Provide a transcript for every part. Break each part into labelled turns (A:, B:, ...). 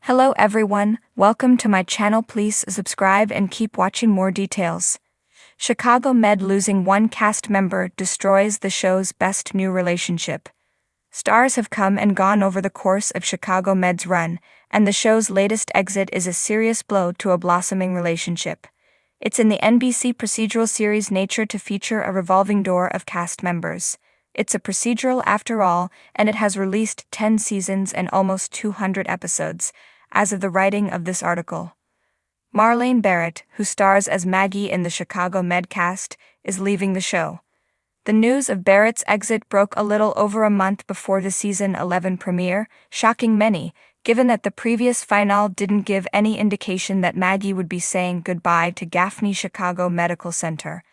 A: Hello everyone, welcome to my channel. Please subscribe and keep watching more details. Chicago Med losing one cast member destroys the show's best new relationship. Stars have come and gone over the course of Chicago Med's run, and the show's latest exit is a serious blow to a blossoming relationship. It's in the NBC procedural series nature to feature a revolving door of cast members. It's a procedural after all, and it has released 10 seasons and almost 200 episodes, as of the writing of this article. Marlene Barrett, who stars as Maggie in the Chicago Med cast, is leaving the show. The news of Barrett's exit broke a little over a month before the season 11 premiere, shocking many, given that the previous finale didn't give any indication that Maggie would be saying goodbye to Gaffney Chicago Medical Center.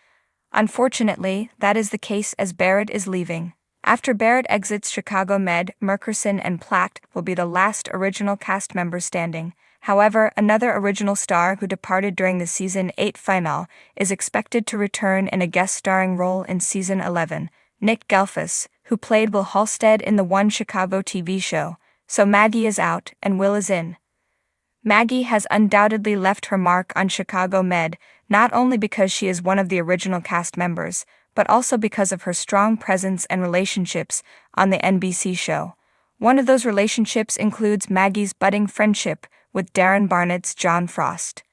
A: Unfortunately, that is the case as Barrett is leaving. After Barrett exits Chicago Med, Merkerson and Platt will be the last original cast members standing. However, another original star who departed during the Season 8 finale is expected to return in a guest starring role in Season 11, Nick Gelfus, who played Will Halstead in the One Chicago TV show. So Maggie is out and Will is in. Maggie has undoubtedly left her mark on Chicago Med, not only because she is one of the original cast members, but also because of her strong presence and relationships on the NBC show. One of those relationships includes Maggie's budding friendship with Darren Barnett's John Frost.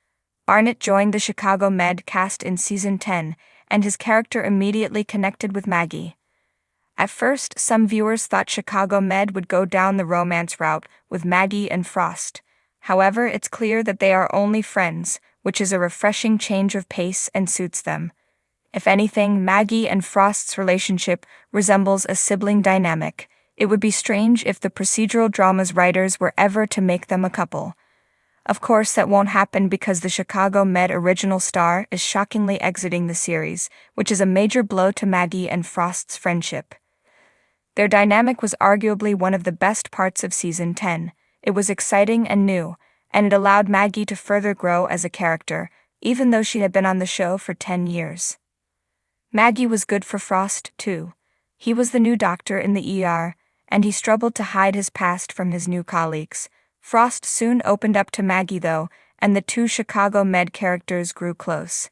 A: Barnett joined the Chicago Med cast in Season 10, and his character immediately connected with Maggie. At first, some viewers thought Chicago Med would go down the romance route with Maggie and Frost. However, it's clear that they are only friends, which is a refreshing change of pace and suits them. If anything, Maggie and Frost's relationship resembles a sibling dynamic. It would be strange if the procedural drama's writers were ever to make them a couple. Of course, that won't happen because the Chicago Med original star is shockingly exiting the series, which is a major blow to Maggie and Frost's friendship. Their dynamic was arguably one of the best parts of Season 10. It was exciting and new, and it allowed Maggie to further grow as a character, even though she had been on the show for 10 years. Maggie was good for Frost, too. He was the new doctor in the ER, and he struggled to hide his past from his new colleagues. Frost soon opened up to Maggie, though, and the two Chicago Med characters grew close.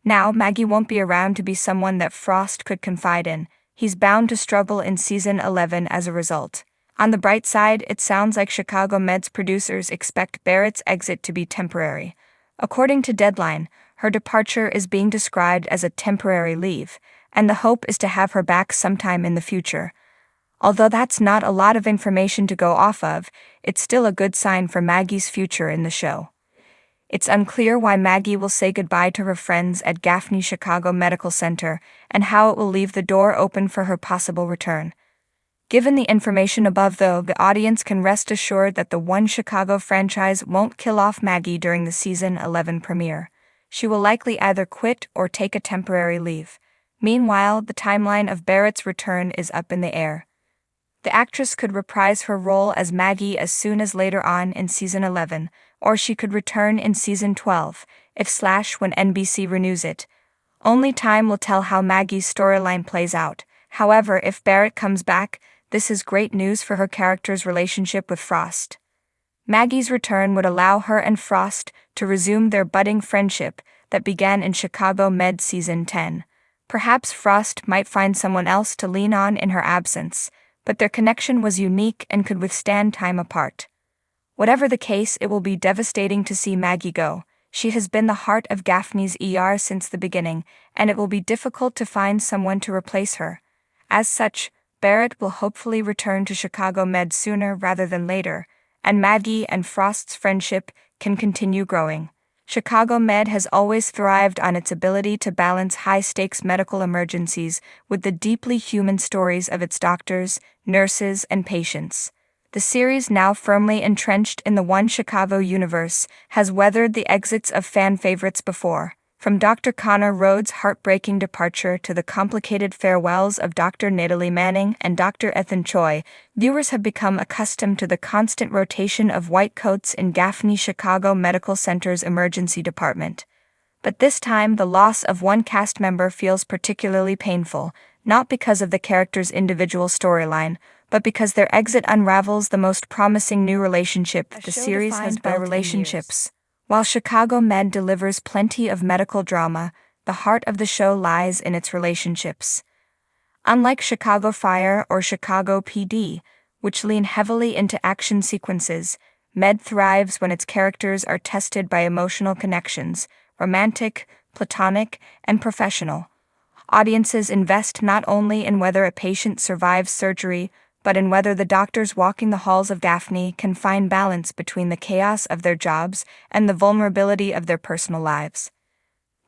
A: Now, Maggie won't be around to be someone that Frost could confide in. He's bound to struggle in Season 11 as a result. On the bright side, it sounds like Chicago Med's producers expect Barrett's exit to be temporary. According to Deadline, her departure is being described as a temporary leave, and the hope is to have her back sometime in the future. Although that's not a lot of information to go off of, it's still a good sign for Maggie's future in the show. It's unclear why Maggie will say goodbye to her friends at Gaffney Chicago Medical Center and how it will leave the door open for her possible return. Given the information above, though, the audience can rest assured that the One Chicago franchise won't kill off Maggie during the Season 11 premiere. She will likely either quit or take a temporary leave. Meanwhile, the timeline of Barrett's return is up in the air. The actress could reprise her role as Maggie as soon as later on in Season 11, or she could return in Season 12, when NBC renews it. Only time will tell how Maggie's storyline plays out. However, if Barrett comes back, this is great news for her character's relationship with Frost. Maggie's return would allow her and Frost to resume their budding friendship that began in Chicago Med Season 10. Perhaps Frost might find someone else to lean on in her absence, but their connection was unique and could withstand time apart. Whatever the case, it will be devastating to see Maggie go. She has been the heart of Gaffney's ER since the beginning, and it will be difficult to find someone to replace her. As such, Barrett will hopefully return to Chicago Med sooner rather than later, and Maggie and Frost's friendship can continue growing. Chicago Med has always thrived on its ability to balance high-stakes medical emergencies with the deeply human stories of its doctors, nurses, and patients. The series, now firmly entrenched in the One Chicago universe, has weathered the exits of fan favorites before. From Dr. Connor Rhodes' heartbreaking departure to the complicated farewells of Dr. Natalie Manning and Dr. Ethan Choi, viewers have become accustomed to the constant rotation of white coats in Gaffney Chicago Medical Center's emergency department. But this time, the loss of one cast member feels particularly painful, not because of the character's individual storyline, but because their exit unravels the most promising new relationship the series has built relationships. While Chicago Med delivers plenty of medical drama, the heart of the show lies in its relationships. Unlike Chicago Fire or Chicago PD, which lean heavily into action sequences, Med thrives when its characters are tested by emotional connections, romantic, platonic, and professional. Audiences invest not only in whether a patient survives surgery, but in whether the doctors walking the halls of Daphne can find balance between the chaos of their jobs and the vulnerability of their personal lives.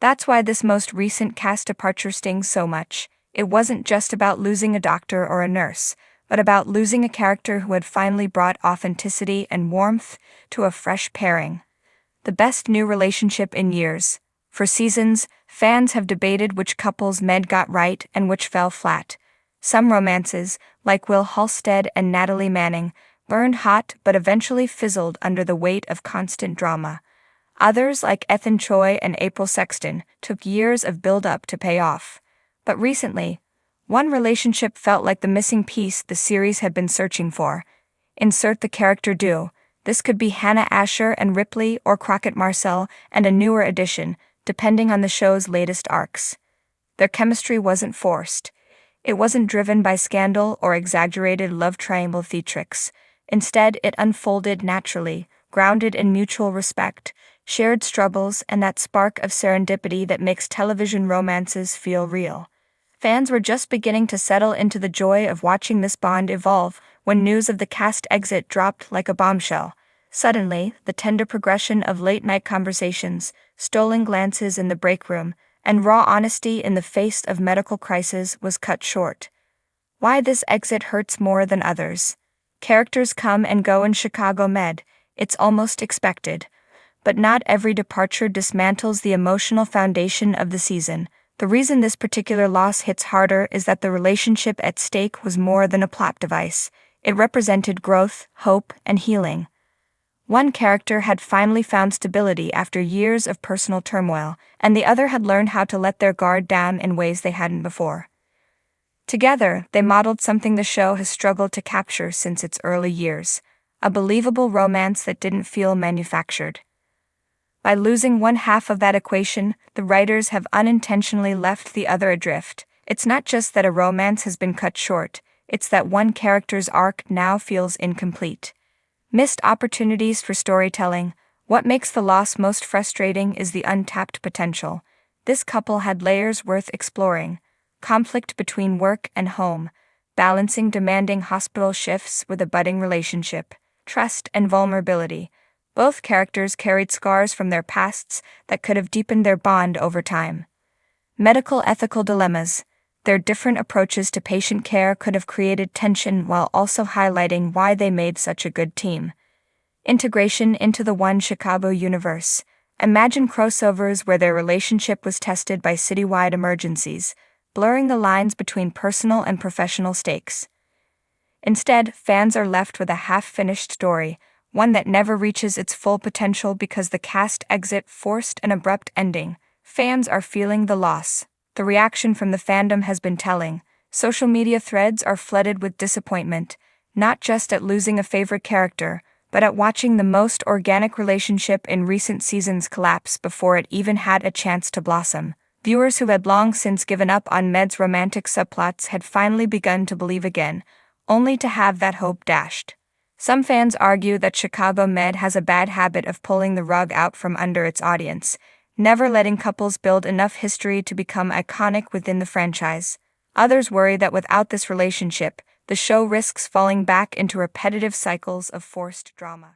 A: That's why this most recent cast departure stings so much. It wasn't just about losing a doctor or a nurse, but about losing a character who had finally brought authenticity and warmth to a fresh pairing. The best new relationship in years. For seasons, fans have debated which couples Med got right and which fell flat. Some romances, like Will Halstead and Natalie Manning, burned hot but eventually fizzled under the weight of constant drama. Others, like Ethan Choi and April Sexton, took years of build-up to pay off. But recently, one relationship felt like the missing piece the series had been searching for. Insert the character duo. This could be Hannah Asher and Ripley or Crockett Marcel and a newer addition, depending on the show's latest arcs. Their chemistry wasn't forced. It wasn't driven by scandal or exaggerated love triangle theatrics. Instead, it unfolded naturally, grounded in mutual respect, shared struggles, and that spark of serendipity that makes television romances feel real. Fans were just beginning to settle into the joy of watching this bond evolve when news of the cast exit dropped like a bombshell. Suddenly, the tender progression of late-night conversations, stolen glances in the break room, and raw honesty in the face of medical crisis was cut short. Why this exit hurts more than others. Characters come and go in Chicago Med, it's almost expected. But not every departure dismantles the emotional foundation of the season. The reason this particular loss hits harder is that the relationship at stake was more than a plot device. It represented growth, hope, and healing. One character had finally found stability after years of personal turmoil, and the other had learned how to let their guard down in ways they hadn't before. Together, they modeled something the show has struggled to capture since its early years: a believable romance that didn't feel manufactured. By losing one half of that equation, the writers have unintentionally left the other adrift. It's not just that a romance has been cut short, it's that one character's arc now feels incomplete. Missed opportunities for storytelling. What makes the loss most frustrating is the untapped potential. This couple had layers worth exploring: conflict between work and home, balancing demanding hospital shifts with a budding relationship, trust and vulnerability. Both characters carried scars from their pasts that could have deepened their bond over time. Medical ethical dilemmas. Their different approaches to patient care could have created tension while also highlighting why they made such a good team. Integration into the One Chicago universe. Imagine crossovers where their relationship was tested by citywide emergencies, blurring the lines between personal and professional stakes. Instead, fans are left with a half-finished story, one that never reaches its full potential because the cast exit forced an abrupt ending. Fans are feeling the loss. The reaction from the fandom has been telling. Social media threads are flooded with disappointment, not just at losing a favorite character, but at watching the most organic relationship in recent seasons collapse before it even had a chance to blossom. Viewers who had long since given up on Med's romantic subplots had finally begun to believe again, only to have that hope dashed. Some fans argue that Chicago Med has a bad habit of pulling the rug out from under its audience, never letting couples build enough history to become iconic within the franchise. Others worry that without this relationship, the show risks falling back into repetitive cycles of forced drama.